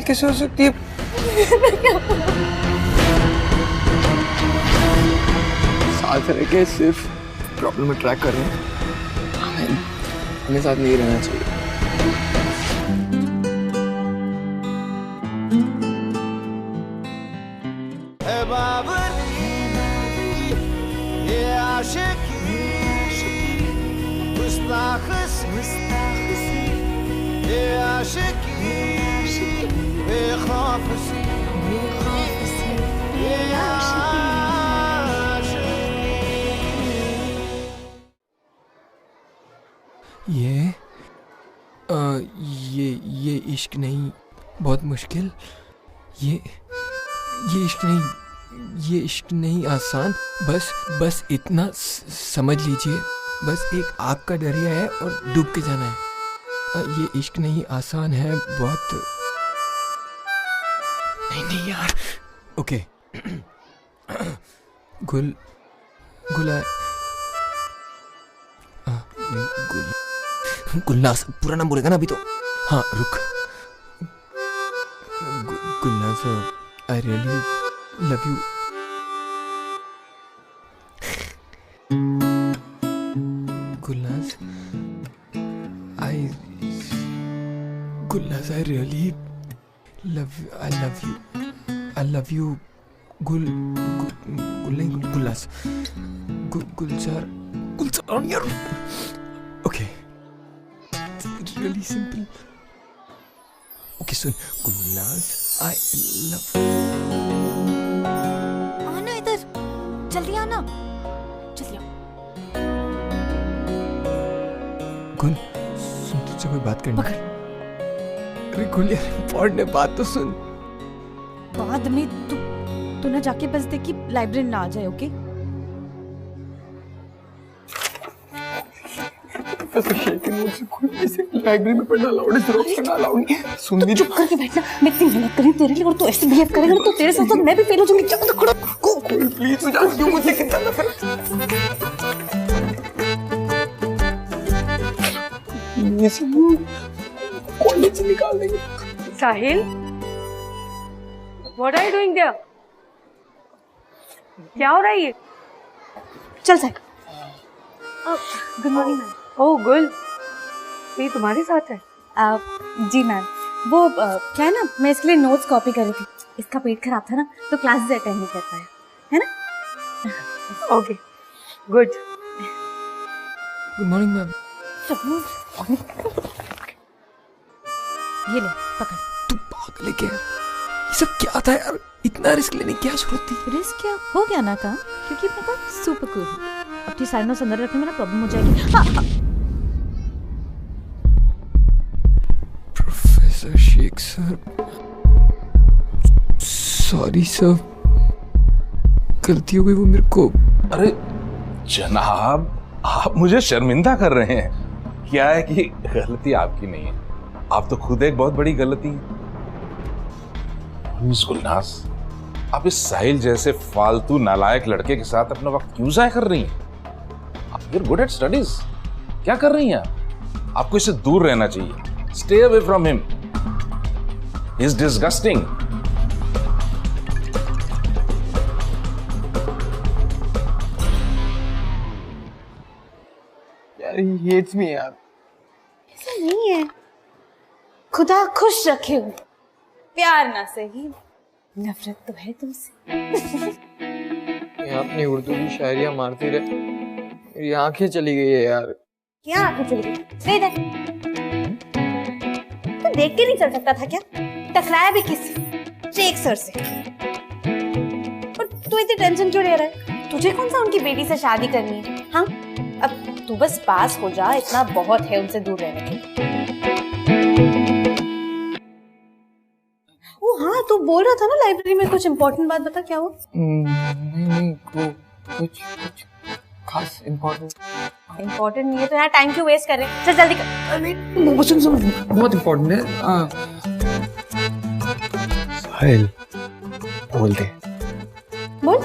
कैसे हो सकती है? साथ रह के सिर्फ प्रॉब्लम में ट्रैक कर रहे हैं, हमें साथ नहीं रहना चाहिए। ये इश्क नहीं, बहुत मुश्किल। ये इश्क नहीं, ये इश्क नहीं आसान। बस इतना समझ लीजिए, बस एक आग का दरिया है और डूब के जाना है। ये इश्क नहीं आसान है बहुत। नहीं यार। ओके। गुलनाज पूरा नाम बोलेगा ना अभी तो। हाँ रुक। Gulnaz, I really love you. Gulnaz, I really love you. Gulnaz, गुलजार यार। Okay, really simple. Okay, सुन, गुलनाज, I love you. आना इधर, जल्दी आना, जल्दी आओ। गुल, सुन, तुझसे कोई बात करनी। पकड़। अरे गुल यार, इम्पोर्टेंट है, बात तो सुन। बाद में तू ना जाके बस देख कि लाइब्रेरी ना आ जाए, ओके? मुझसे कोई ऐसे लाइब्रेरी में पढ़ना अलाउड है, जरूर पढ़ना अलाउड नहीं। सुन भी, चुप करके बैठना। मैं इतनी मेहनत कर रही हूँ तेरे लिए और तू ऐसे बिहेव करेगा तो तेरे साथ मैं भी फेल हो जाऊंगी। क्या खड़ा कोई प्लीज तू जानती हो मुझे कितना नफरत। ये सब कॉलेज से निकाल देंगे। साहिल, what are you doing there? क्या हो रहा है ये? चल Sahil. Good morning ma'am. Oh Gul, ये तुम्हारे साथ है? जी मैम, वो क्या है ना, मैं इसके लिए नोट्स कॉपी कर रही थी। इसका पेट खराब था ना, तो क्लासेस अटेंड नहीं कर पाया, है ना? Okay, good. Good morning ma'am. ये ले, पकड़। तू पागल है क्या? ये सब क्या था यार? इतना रिस्क लेने की क्या जरूरत थी? रिस्क क्या हो गया ना काम, क्योंकि मैं बहुत सुपर कूल हूँ। अपनी साइड नोट्स अंदर रखने में ना प्रॉब्लम हो जाएगी। हाँ। Professor Sheikh sir, sorry sir, गलती हो गई वो मेरे को। अरे जनाब, आप मुझे शर्मिंदा कर रहे हैं। क्या है कि गलती आपकी नहीं है, आप तो खुद एक बहुत बड़ी गलती है। मिस गुलनाज, आप इस साहिल जैसे फालतू नालायक लड़के के साथ अपना वक्त क्यों जाया कर रही हैं? You're good at studies. क्या कर रही हैं आप? आपको इससे दूर रहना चाहिए। Stay away from him. He's disgusting. यार he hates me यार। ऐसा नहीं है, खुदा खुश रखे हुए, प्यार ना सही, नफरत तो है तुमसे। ये अपनी उर्दू की शायरियां मारती रहे, मेरी आंखें चली गई है यार। क्या आंखें चली गई? दे दे। तो देख के नहीं चल सकता था क्या? टकराया भी किससे? शेख सर से। और तू इतनी टेंशन क्यों ले रहा है? तुझे कौन सा उनकी बेटी से शादी करनी है? हाँ, अब तू बस पास हो जा, इतना बहुत है उनसे दूर रहने के लिए। वो हाँ, तू बोल रहा था ना लाइब्रेरी में कुछ इम्पोर्टेंट बात, बता क्या हुआ? नहीं, वो कुछ खास इम्पोर्टेंट नहीं है तो यहाँ टाइम क्यों वेस्ट कर रहे हैं? चल जल्दी कर। नहीं, सुन, बहुत इम्पोर्टेंट है। साहिल, बोल दे। बोल।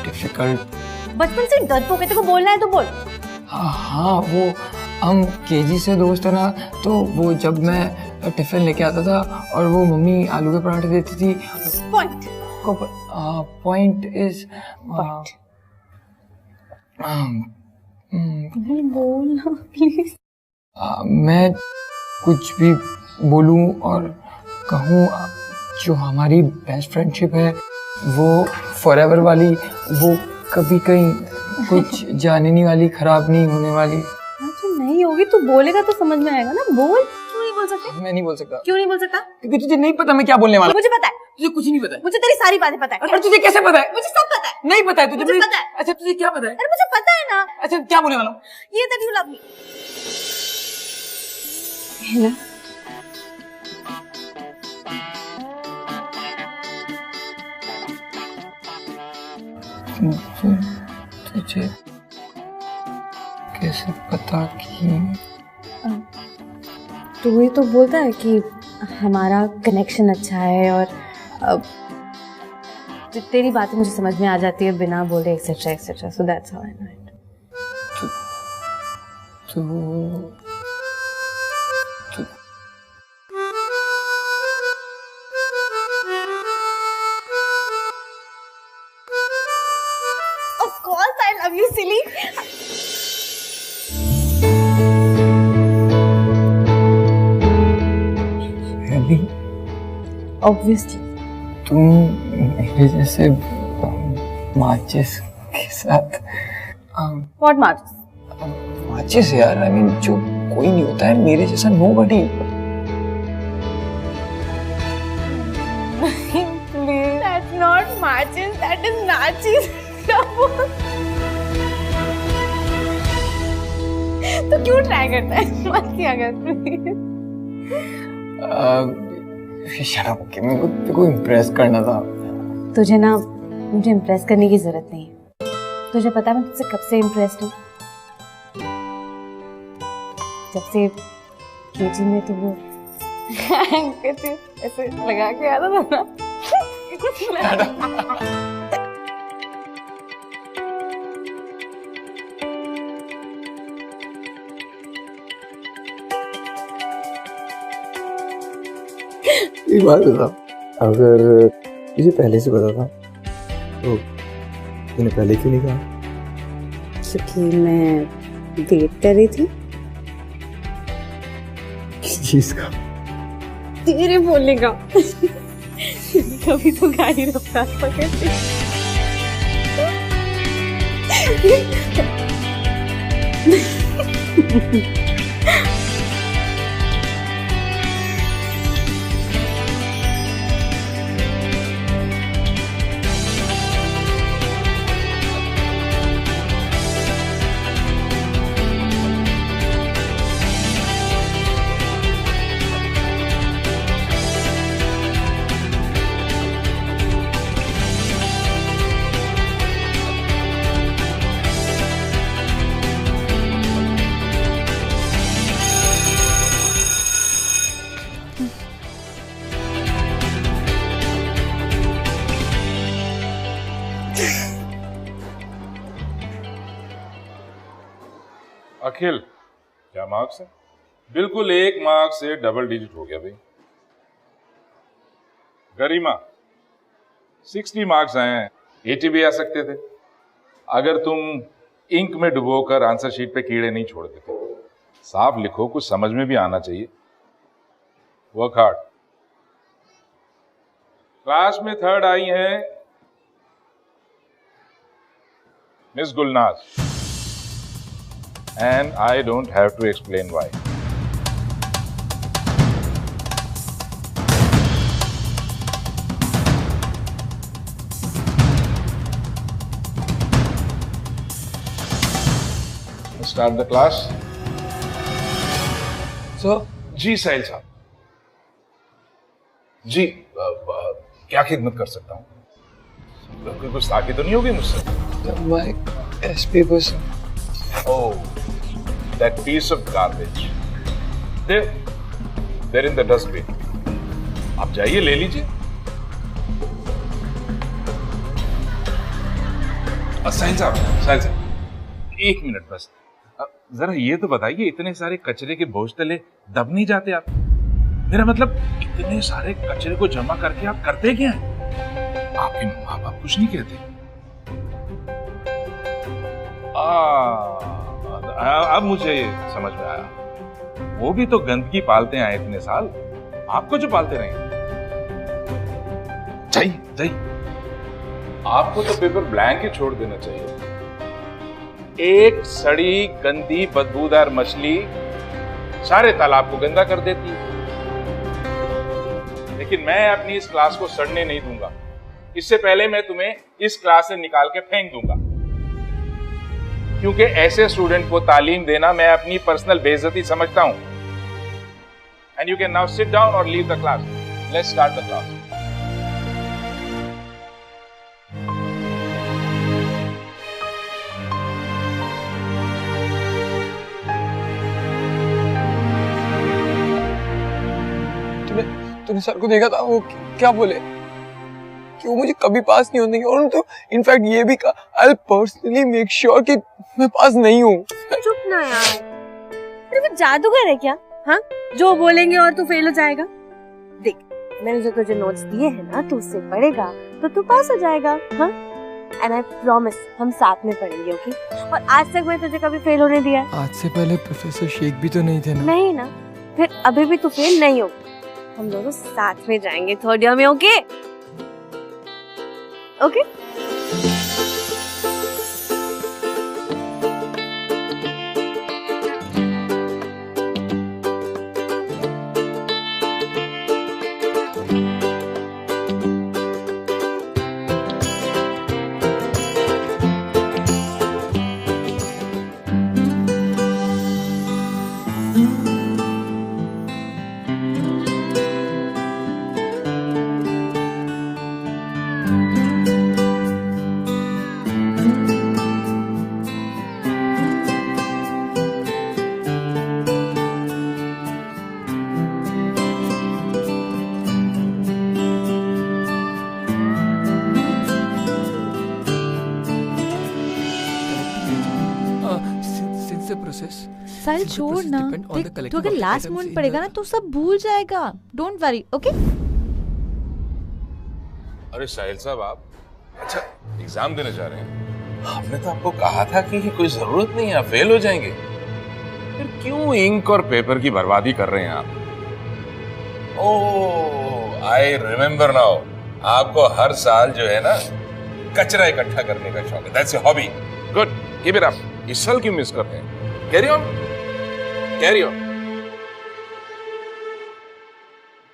डिफिकल्ट। बचपन से डरपोक है, तेरे को बोलना है तो बोल। हाँ, वो हम केजी से दोस्त है ना, तो वो जब मैं टिफिन लेके आता था और वो मम्मी आलू के पराठे देती थी। पॉइंट पॉइंट इज बोल प्लीज। मैं कुछ भी बोलूं और कहूं, जो हमारी बेस्ट फ्रेंडशिप है वो फॉरएवर वाली, वो कभी कहीं कुछ जानने वाली, खराब नहीं होने वाली। तो नहीं होगी तो बोलेगा तो समझ में आएगा ना, बोल। क्यों नहीं बोल सकता? मैं नहीं बोल सकता। क्यों नहीं बोल सकता? क्योंकि तुझे नहीं पता मैं क्या बोलने वाला। मुझे पता है। तुझे कुछ नहीं पता है। मुझे तेरी सारी बातें पता है। और तुझे कैसे पता है? मुझे सब पता है। नहीं पता है तुझे? मुझे पता है। अच्छा तुझे क्या पता है? अरे मुझे पता है ना। अच्छा क्या बोलने वाला हूँ? ये दैट यू लव मी है ना? तुझे कैसे पता कि तो वही तो बोलता है कि हमारा कनेक्शन अच्छा है और तेरी बातें मुझे समझ में आ जाती है बिना बोले etcetera etcetera, so that's how I know it. तो Of course I love you, silly. Obviously. तुम मेरे जैसे माचिस के साथ What Marcus? माचिस यार, आई मीन जो कोई नहीं होता है मेरे जैसा, nobody. Please. That's not Marcus. That is Nachis. तो क्यों ट्राई करता है? मत किया कर प्लीज। शराब के मेरे को इम्प्रेस करना था। तुझे ना मुझे इम्प्रेस करने की जरूरत नहीं है। तुझे पता है मैं तुझसे कब से इम्प्रेस्ड हूँ? जब से केजी में तो वो ऐसे लगा के आता था ना। एक बात बता, अगर तुझे पहले से पता था तो तूने पहले क्यों नहीं कहा? क्योंकि मैं वेट कर रही थी किस चीज का? तेरे बोलने का। कभी तो गाड़ी रफ्तार पकड़ती। अखिल, क्या मार्क्स है? बिल्कुल 1 मार्क्स से डबल डिजिट हो गया भाई। गरिमा, 60 मार्क्स आए हैं, 80 भी आ सकते थे अगर तुम इंक में डुबोकर आंसर शीट पे कीड़े नहीं छोड़ देते। साफ लिखो, कुछ समझ में भी आना चाहिए। Work hard. क्लास में 3rd आई हैं miss Gulnaz, and I don't have to explain why. Start the class. So, जी साहिल साहब, जी क्या खिदमत कर सकता हूँ? कोई गुस्ताखी तो नहीं होगी मुझसे? my SP was Oh, that piece of garbage. They're in the dustbin. आप जाइए ले लीजिए। साहिल साहब, 1 मिनट बस। जरा ये तो बताइए, इतने सारे कचरे के बोझ तले दब नहीं जाते आप? मेरा मतलब इतने सारे कचरे को जमा करके आप करते क्या हैं? आपके माँ बाप कुछ नहीं कहते? अब मुझे समझ में आया, वो भी तो गंदगी पालते हैं इतने साल, आपको जो पालते रहे। जाइए जाइए, आपको तो पेपर ब्लैंक ही छोड़ देना चाहिए। एक सड़ी गंदी बदबूदार मछली सारे तालाब को गंदा कर देती है। लेकिन मैं अपनी इस क्लास को सड़ने नहीं दूंगा। इससे पहले मैं तुम्हें इस क्लास से निकाल के फेंक दूंगा, क्योंकि ऐसे स्टूडेंट को तालीम देना मैं अपनी पर्सनल बेइज्जती समझता हूं। And you can now sit down और leave the class. Let's start the class. तूने सर को देखा था? वो क्या बोले कि वो मुझे कभी पास नहीं होने देंगे, और तो इनफैक्ट ये भी कहा आई पर्सनली मेक श्योर कि मैं पास नहीं हूँ। चुप ना यार, अरे वो जादूगर है क्या? हाँ, जो बोलेंगे और तू फेल हो जाएगा। देख, मैंने जो तुझे नोट्स दिए हैं ना, तू उससे पढ़ेगा तो तू पास हो जाएगा। हाँ, एंड आई प्रॉमिस हम साथ में पढ़ेंगे, ओके? और आज तक मैं तुझे कभी फेल होने दिया? आज से पहले प्रोफेसर शेख भी तो नहीं थे ना? नहीं ना, फिर अभी भी तू फेल नहीं हो। हम दोनों साथ में जाएंगे थर्ड ईयर में, ओके? ओके? साहिल छोड़ ना, देख तू अगर लास्ट मोमेंट पड़ेगा ना तो सब भूल जाएगा। Don't worry, okay? अरे साहिल साहब, आप अच्छा एग्जाम देने जा रहे हैं? हमने तो आपको कहा था कि कोई जरूरत नहीं है, आप फेल हो जाएंगे। फिर क्यों इंक और पेपर की बर्बादी कर रहे हैं आप? ओह, आई रिमेम्बर नाउ, आपको हर साल जो है ना कचरा इकट्ठा करने का शौक है। That's your hobby. Good, keep it up. इस साल क्यों मिस करते हैं? Carry on, carry on.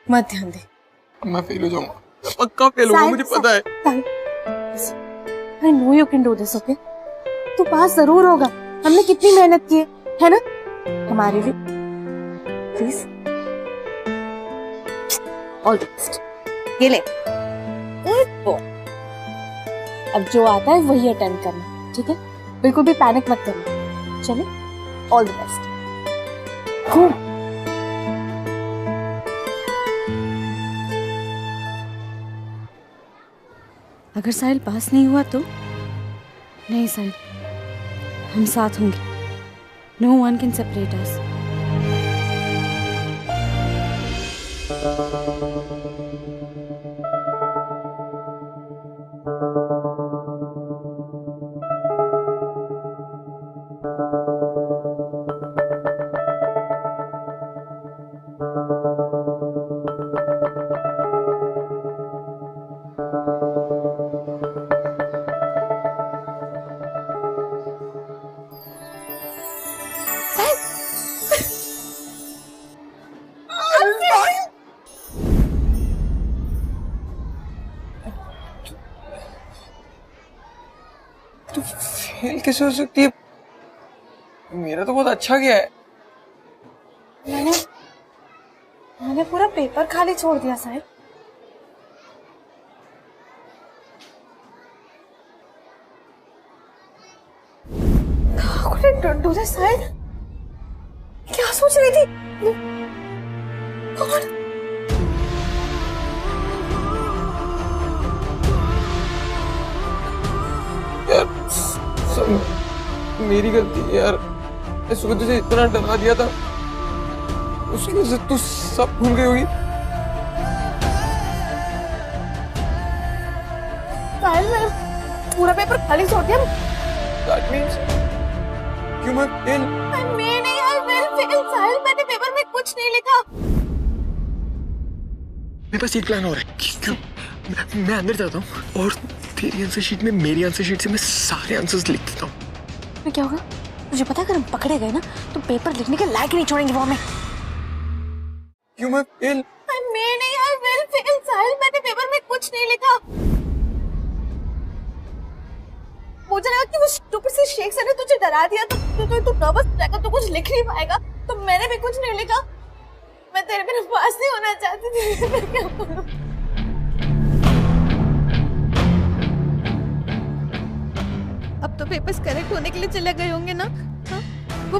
मत ध्यान दे। मैं फेल हो जाऊंगा, पक्का फेल होगा, मुझे पता है। I know you can do this, okay? तू पास जरूर होगा। हमने कितनी मेहनत की है ना हमारे लिए। Please, all the best. ये ले, अब जो आता है वही अटेम्प्ट करना, ठीक है? बिल्कुल भी पैनिक मत करना। चलो, ऑल द बेस्ट। अगर साहिल पास नहीं हुआ तो? नहीं साहिल, हम साथ होंगे। No one can separate us. Fail कैसे हो सकती है? मेरा तो बहुत अच्छा गया है। मैंने पूरा पेपर खाली छोड़ दिया साहिल। साहिल, क्या सोच रही थी? यार, सब मेरी गलती है यार। इस वजह से इतना डरा दिया था, उसकी वजह से तू सब भूल गई होगी। साहिल मैंने पूरा पेपर खाली छोड़ दिया। That means क्यों मैं फेल? मैं नहीं, I will fail। साहिल मैंने पेपर में कुछ नहीं लिखा। मेरे पास एक प्लान और है। क्यों मैं अंदर जाता हूँ और तेरी आंसर शीट में मेरी आंसर शीट से मैं सारे आंसर्स लिख देता हूँ। फिर क्या होगा? मुझे पता है अगर हम पकड़े गए ना तो पेपर लिखने के लायक नहीं छोड़ेंगे वो हमें। क्यों मैं फेल? मैं नहीं, I will fail। साहिल मैंने पेपर में कुछ नहीं लिखा। मुझे लगा कि वो स्टूपिड से शेख सर ने तुझे डरा दिया तो तू नर्वस रहेगा, तो कुछ लिख नहीं पाएगा, तो मैंने भी कुछ नहीं लिखा। मैं तेरे बिना पास नहीं होना चाहती थी। मैं क्या करूं? अब तो पेपर्स करेक्ट होने के लिए चले गए होंगे ना? हाँ? वो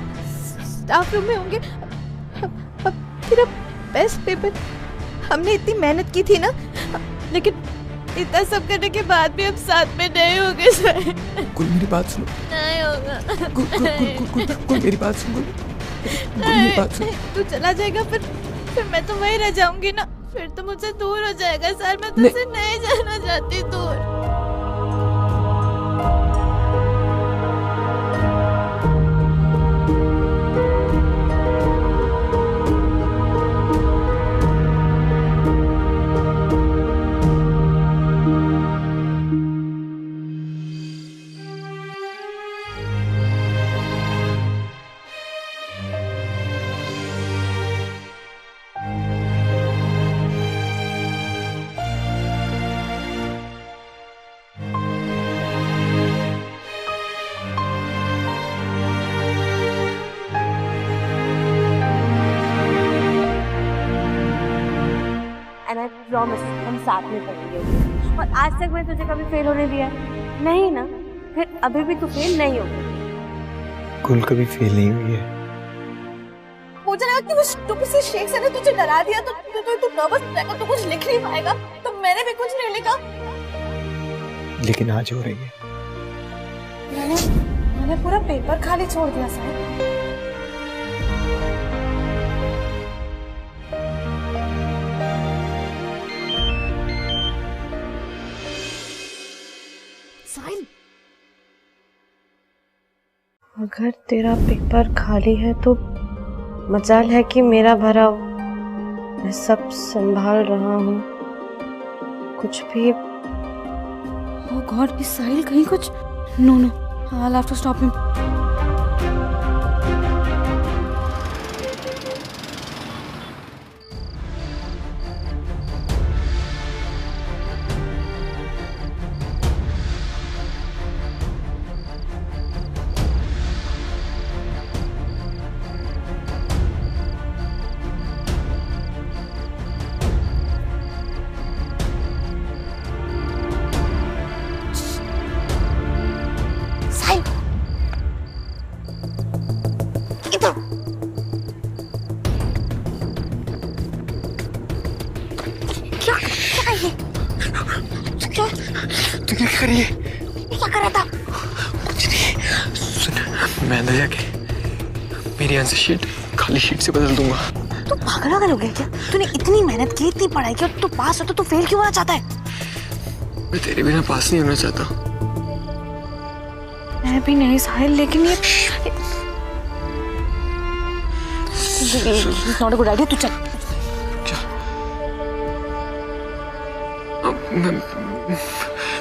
स्टाफ रूम में होंगे। अब तेरा बेस्ट पेपर, हमने इतनी मेहनत की थी ना, लेकिन इतना सब करने के बाद भी हम साथ में नहीं होंगे सर। कुल मेरी बात सुनो। नहीं होगा। कुल मेरी बात सुन। मेरी बात सुन। तू चला जाएगा फिर मैं तो वहीं रह जाऊंगी ना, फिर तो मुझसे दूर हो जाएगा सर। मैं तुझसे नहीं जाना चाहती दूर। And I promise हम साथ में पढ़ेंगे। और आज तक मैं तुझे कभी फेल होने दिया नहीं ना, फिर अभी भी तू फेल नहीं होगी। कुल कभी फेल नहीं हुई है। मुझे लगा कि वो स्टूपिड से शेख सर ने तुझे डरा दिया तो नर्वस रहेगा, तो कुछ लिख नहीं पाएगा, तो मैंने भी कुछ नहीं लिखा। लेकिन आज हो रही है। मैंने पूरा पेपर खाली छोड़ दिया सर। अगर तेरा पेपर खाली है तो मजाल है कि मेरा भरा हो। मैं सब संभाल रहा हूँ। कुछ भी। ओह गॉड, इस साहिल कहीं कुछ। No no, I'll have to stop him. तू क्या कर रही है? क्या कर रहा था? कुछ नहीं। सुन, मैं अंदर जाके मेरी आंसर शीट खाली शीट से बदल दूंगा। तू पागल हो गया क्या? तूने इतनी मेहनत की, इतनी पढ़ाई की, और तू पास हो तो तू फेल क्यों होना चाहता है? मैं तेरे बिना पास नहीं होना चाहता। मैं भी नहीं साहिल, लेकिन ये नॉट अ गुड आइडिया। तू चल।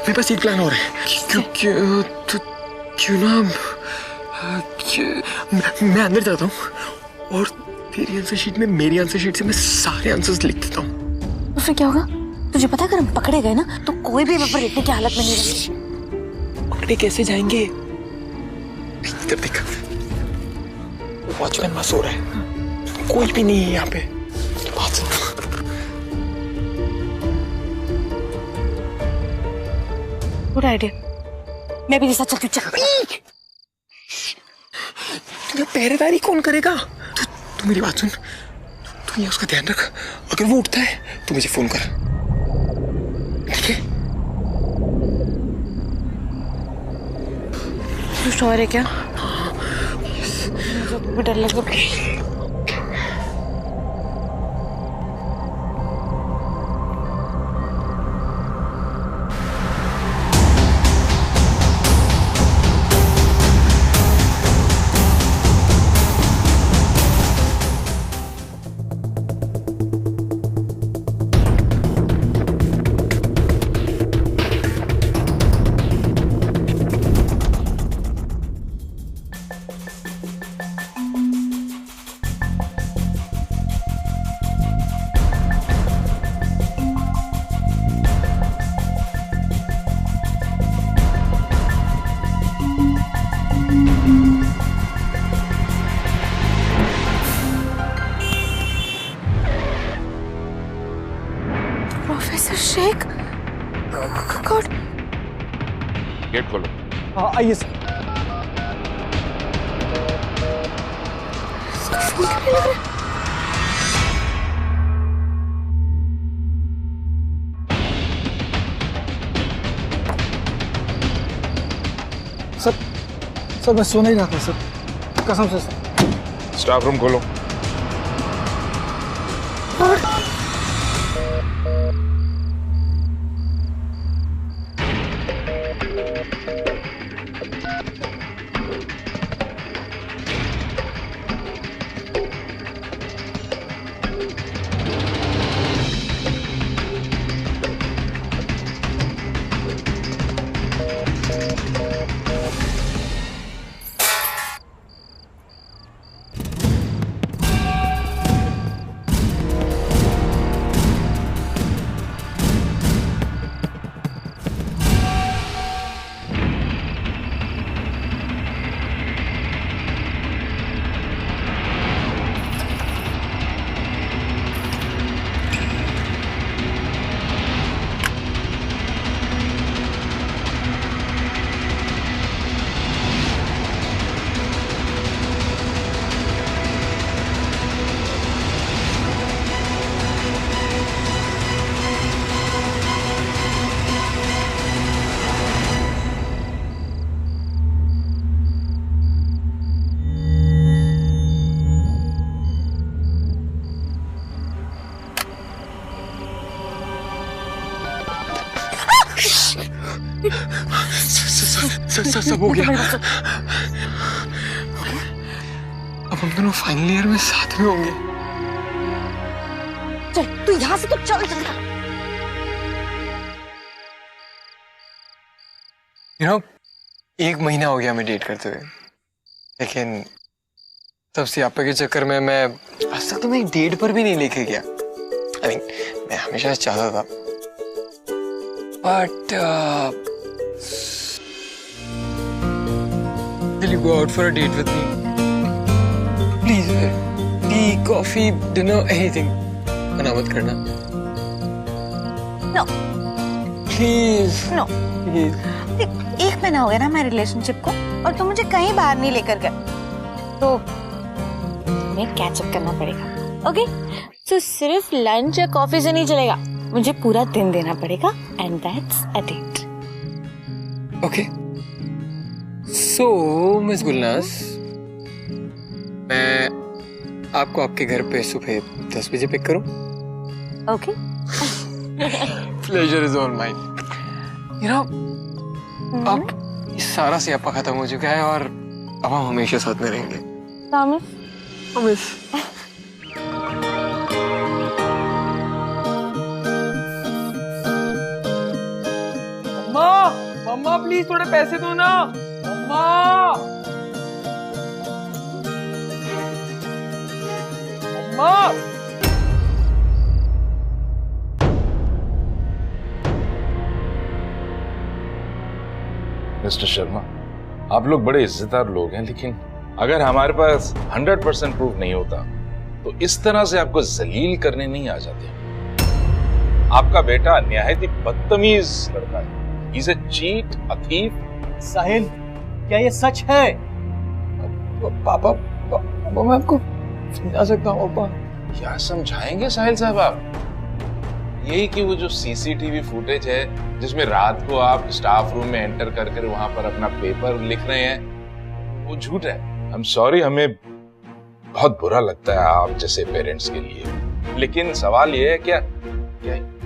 मेरे पास एक प्लान और है। क्यों ना मैं अंदर जाता हूँ और तेरी आंसर शीट में मेरी आंसर शीट से मैं सारे आंसर्स लिख देता हूँ। फिर क्या होगा? तुझे पता है अगर हम पकड़े गए ना तो कोई भी पेपर लिखने की हालत में नहीं रहेगी। पकड़े कैसे जाएंगे? इधर देख, वॉचमैन वहां सो रहा है, कोई भी नहीं है यहाँ पे। बात सुन। Good idea. मैं भी नहीं साथ चलती हूँ। तुम्हें पहरेदारी कौन करेगा? तू मेरी बात सुन, तू ये उसका ध्यान रख। अगर वो उठता है तो मुझे फोन कर, ठीक है? तू श्योर है क्या? हाँ, मुझे भी डर लग रहा है। Professor Sheikh, God. गेट खोलो। हाँ आइए सर। फोन करने लग रहा है। सर मैं सो नहीं रहा था सर, कसम से सर। स्टाफ रूम खोलो। सब हो गया। अब हम दोनों फाइनल ईयर में साथ में होंगे। चल तू यहाँ से तो चल जल्दी। You know, 1 महीना हो गया हमें डेट करते हुए, लेकिन तब सियापा के चक्कर में मैं आज तक तुम्हें एक डेट पर भी नहीं लेके गया। I mean, मैं हमेशा चाहता था, but will you go out for a date with me? Please, tea, coffee, dinner, anything. मना मत करना। No. Please. No. Please. 1 महीना हो गया ना हमारे रिलेशनशिप को, और तुम मुझे कहीं बाहर नहीं लेकर गए, तो तुम्हें कैचअप करना पड़ेगा। ओके? तो सिर्फ लंच या कॉफी से नहीं चलेगा, मुझे पूरा दिन देना पड़ेगा, and that's a date. Okay. So miss Gulnaz, मैं आपको आपके घर पे सुबह 10 बजे पिक करूं? Okay. Pleasure is all mine. You know, अब ये सारा सियापा खत्म हो चुका है और अब हम हमेशा साथ में रहेंगे। प्रॉमिस। मम्मा प्लीज थोड़े पैसे दो ना। मम्मा मम्मा। मिस्टर शर्मा, आप लोग बड़े इज्जतदार लोग हैं, लेकिन अगर हमारे पास 100% प्रूफ नहीं होता तो इस तरह से आपको जलील करने नहीं आ जाते। आपका बेटा निहायत ही बदतमीज लड़का है। He's a cheat, a thief. साहिल, क्या ये सच है? पापा मैं आपको समझा सकता हूँ पापा। क्या समझाएंगे साहिल साहब आप? यही कि वो जो सीसीटीवी फुटेज है जिसमें रात को आप स्टाफ रूम में एंटर करके वहां पर अपना पेपर लिख रहे हैं, वो झूठ है। I'm sorry, हमें बहुत बुरा लगता है आप जैसे पेरेंट्स के लिए, लेकिन सवाल ये है क्या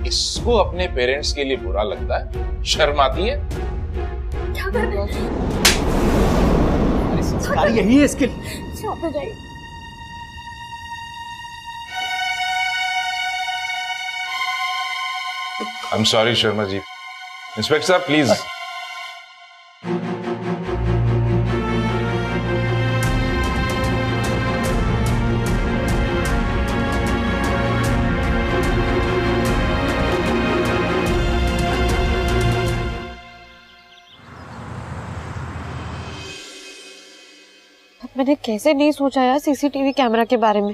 इसको अपने पेरेंट्स के लिए बुरा लगता है? शर्म आती है? क्या कर रहे हैं? संस्कार यही है इसके। शॉप पे जाइए। I am sorry Sharma ji. Inspector साहब प्लीज। मैंने कैसे नहीं सोचा यार सीसीटीवी कैमरा के बारे में।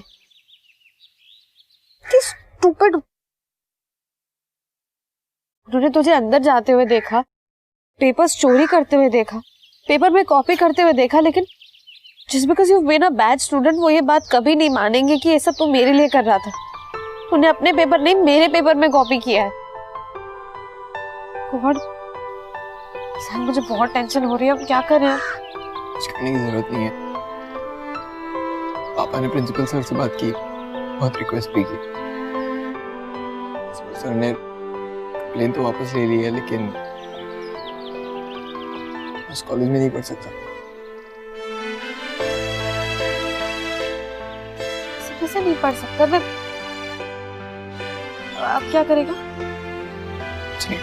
कि स्टूपिड। उन्होंने तुझे अंदर जाते हुए देखा, पेपर्स चोरी करते हुए देखा, पेपर में कॉपी करते हुए देखा, लेकिन just because you been a bad student वो ये बात कभी नहीं मानेंगे कि ये सब तू मेरे लिए कर रहा था। उन्हें अपने पेपर नहीं मेरे पेपर में कॉपी किया है। गॉड सर मुझे बहुत टेंशन हो रही है, अब क्या करें? कुछ करने की जरूरत नहीं है। पापा ने प्रिंसिपल सर से बात की, बहुत रिक्वेस्ट भी की। सर ने प्लेन तो वापस ले लिया, लेकिन उस कॉलेज में नहीं पढ़ सकता। कैसे नहीं पढ़ सकता? मैं अब क्या करेगा? कुछ नहीं,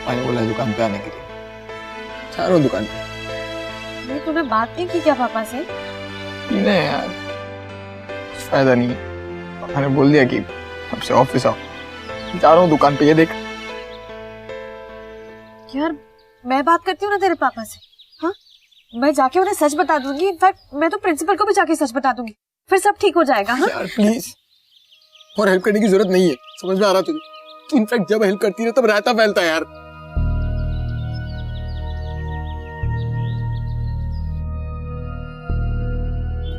मैंने बोला दुकान पे आने के लिए। चारों दुकान पे। नहीं तूने बात नहीं की क्या पापा से? नहीं यार, कुछ फायदा नहीं है। पापा ने बोल दिया कि अब से ऑफिस आओ। जा रहा हूँ दुकान पे, ये देख। यार मैं बात करती हूँ ना तेरे पापा से। हाँ मैं जाके उन्हें सच बता दूंगी। इनफैक्ट मैं तो प्रिंसिपल को भी जाके सच बता दूंगी, फिर सब ठीक हो जाएगा। हाँ यार प्लीज, और हेल्प करने की जरूरत नहीं है, समझ में आ रहा तुझे? तू इनफैक्ट जब हेल्प करती है तब रायता फैलता है यार।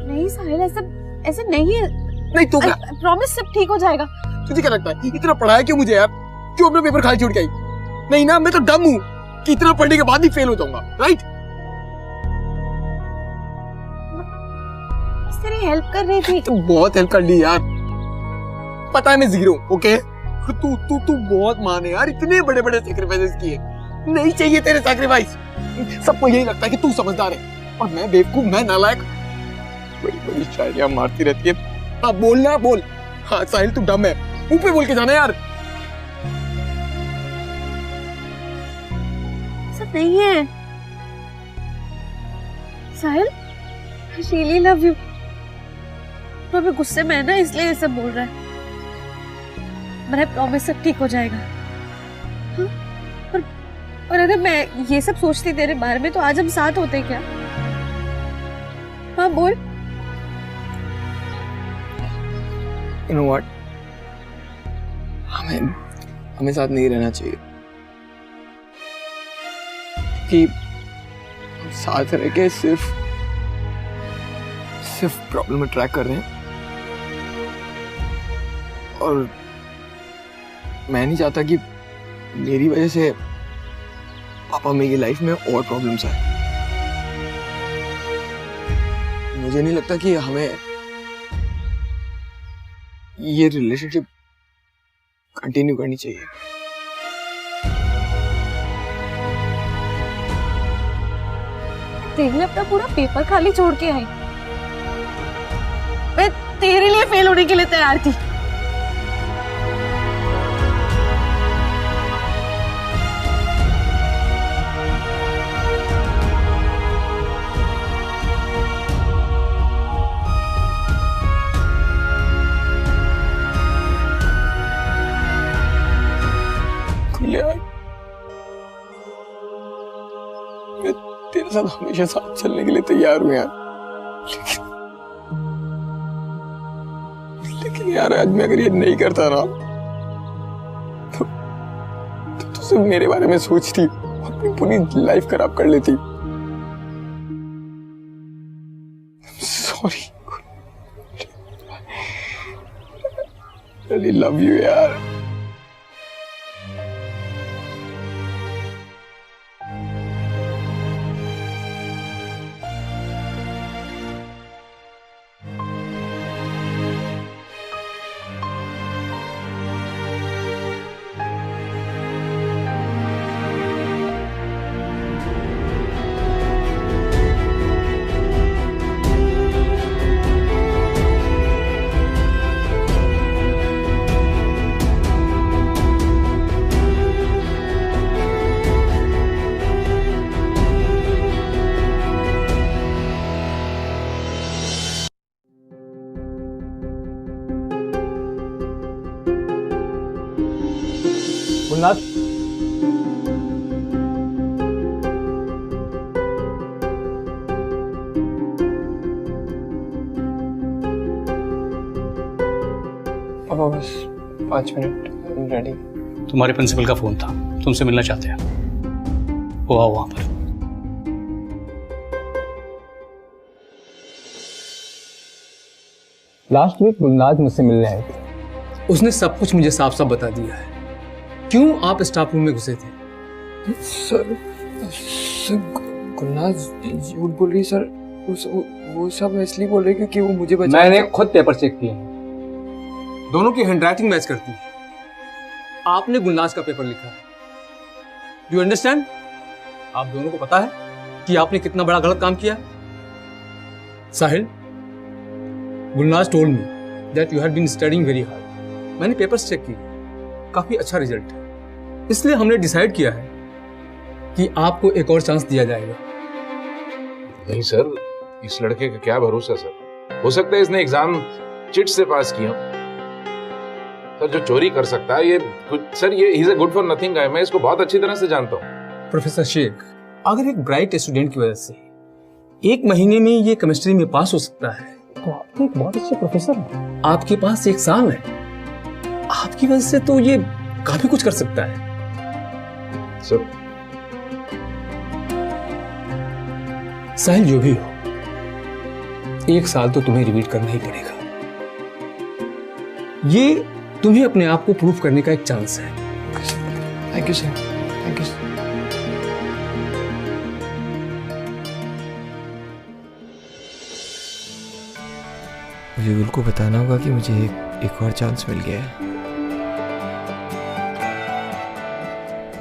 नहीं साहिल ऐसे नहीं है। नहीं तो क्या? प्रॉमिस सब ठीक हो जाएगा। तुझे क्या लगता है इतना पढ़ाया क्यों मुझे यार? क्यों अपना पेपर खाली छोड़ के आई? नहीं ना, मैं तो डम हूँ कि इतना पढ़ने के बाद ही फेल हो जाऊंगा, राइट? तेरी हेल्प कर रही थी। तो बहुत हेल्प कर ली यार। पता है मैं जीरो, ओके? तू तू तू बहुत मान है यार, इतने बड़े बड़े सैक्रिफाइसेस किए। नहीं चाहिए तेरे सैक्रिफाइस। सबको यही लगता है कि तू समझदार है और मैं बेवकूफ, मैं नालायक। बड़ी बड़ी शायरियां मारती रहती है। हाँ बोलना बोल। हाँ साहिल तू डम है, मुंह पे बोल के जाना यार। सब नहीं है साहिल, I really love you। तो अभी गुस्से में है ना, इसलिए ये सब बोल रहा है। मैंने प्रॉमिस सब ठीक हो जाएगा। हाँ? और अगर मैं ये सब सोचती तेरे बारे में तो आज हम साथ होते क्या? हाँ बोल। You know what? हमें साथ नहीं रहना चाहिए, कि हम साथ रह के सिर्फ प्रॉब्लम में ट्रैक कर रहे हैं। और मैं नहीं चाहता कि मेरी वजह से पापा मेरी लाइफ में और प्रॉब्लम्स आए। मुझे नहीं लगता कि हमें ये रिलेशनशिप कंटिन्यू करनी चाहिए। तेरे लिए अपना पूरा पेपर खाली छोड़ के आई। मैं तेरे लिए फेल होने के लिए तैयार थी। यार मैं तेरे साथ हमेशा साथ चलने के लिए तैयार हूँ यार, लेकिन यार आज मैं अगर ये नहीं करता ना तो सिर्फ मेरे बारे में सोचती और अपनी पूरी लाइफ खराब कर लेती। सॉरी, really love you यार। गुलनाज, पापा बस 5 मिनट, रेडी। तुम्हारे प्रिंसिपल का फोन था, तुमसे मिलना चाहते हैं, वो आओ वहां पर। लास्ट वीक गुलनाज मुझसे मिलने आए थे। उसने सब कुछ मुझे साफ साफ बता दिया है। क्यों आप स्टाफ रूम में घुसे थे? सर गुलनाज झूठ बोल रही सर। वो सब इसलिए बोल रहे क्योंकि वो मुझे बचा। मैंने खुद पेपर चेक किए, दोनों की हैंडराइटिंग मैच करती है। आपने गुलनाज का पेपर लिखा है। Do you understand? आप दोनों को पता है कि आपने कितना बड़ा गलत काम किया? Sahil, Gulnaz told me that you had been studying very hard. मैंने पेपर्स चेक किए, काफी अच्छा रिजल्ट है, इसलिए हमने डिसाइड किया है कि आपको एक और चांस दिया जाएगा। नहीं सर, इस लड़के का क्या भरोसा सर। हो सकता है इसने एग्जाम चिट से पास किया सर। जो चोरी कर सकता है ये सर, ये he is a good for nothing guy. मैं इसको बहुत अच्छी तरह से जानता हूँ। प्रोफेसर शेख, अगर एक ब्राइट स्टूडेंट की वजह से 1 महीने में ये केमिस्ट्री में पास हो सकता है तो आप तो एक बहुत अच्छे प्रोफेसर हैं। आपके पास 1 साल है, आपकी वजह से तो ये काफी कुछ कर सकता है। सर साहिल, जो भी हो, 1 साल तो तुम्हें रिपीट करना ही पड़ेगा। ये तुम्हें अपने आप को प्रूव करने का एक चांस है। Thank you sir, thank you sir. मुझे गुल को बताना होगा कि मुझे एक और चांस मिल गया है।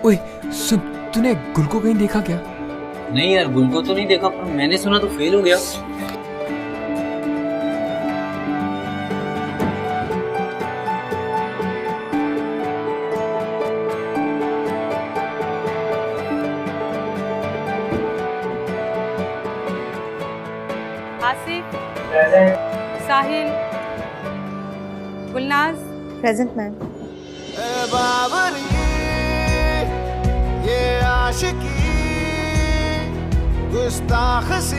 ओए सुन, तूने गुल को कहीं देखा क्या? नहीं यार, गुल को तो नहीं देखा, पर मैंने सुना तो फेल हो गया। आसिफ, साहिल, गुलनाज। Present ma'am. ये आशिकी गुस्ताख सी,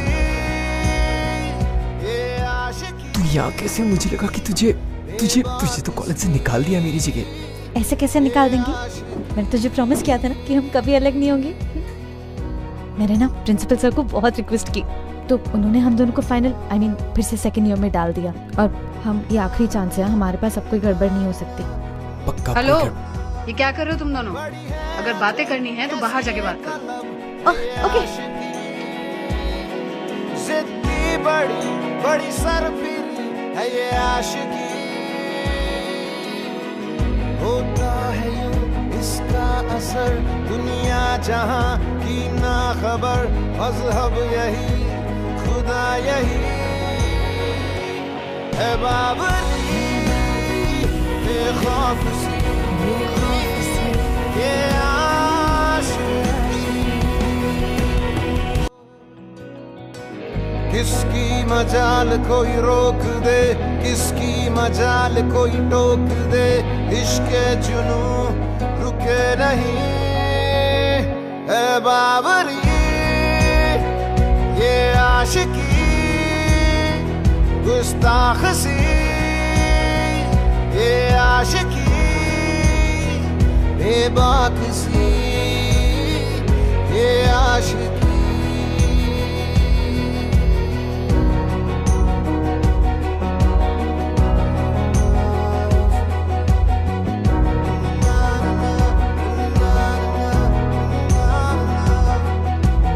ये आशिकी। तू यहाँ कैसे? मुझे लगा कि तुझे तुझे तुझे तो कॉलेज से निकाल दिया मेरी जगह। ऐसे कैसे निकाल देंगे? मैंने तुझे प्रॉमिस किया था ना कि हम कभी अलग नहीं होंगे। मैंने ना प्रिंसिपल सर को बहुत रिक्वेस्ट की तो उन्होंने हम दोनों को फाइनल फिर से सेकंड ईयर में डाल दिया। और हम ये आखिरी चांस है, हमारे पास अब कोई गड़बड़ नहीं हो सकती। पक्का? हेलो, ये क्या कर रहे हो तुम दोनों? अगर बातें करनी है तो बाहर जाके बात करो। ओके। जिद्दी बड़ी बड़ी सरफिरी है ये आशिकी। होता है यूं इसका असर, दुनिया जहां की ना खबर। मजहब यही, खुदा यही है बाबरी। बेखौफ सी ये आशिकी। किसकी मजाल कोई रोक दे, किसकी मजाल कोई टोक दे। इश्क जुनू रुके नहीं है बाबरी। ये आशिकी गुस्ताख सी, ये आशिकी बेबाक सी, ये आशिकी।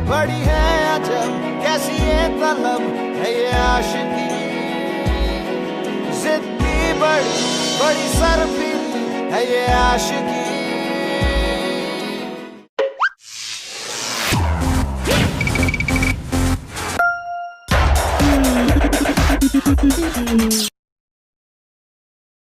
बड़ी है अजब कैसी ये तलब है ये आशिकी। जिद्दी बड़ी बड़ी सरफिरी है ये आशिकी।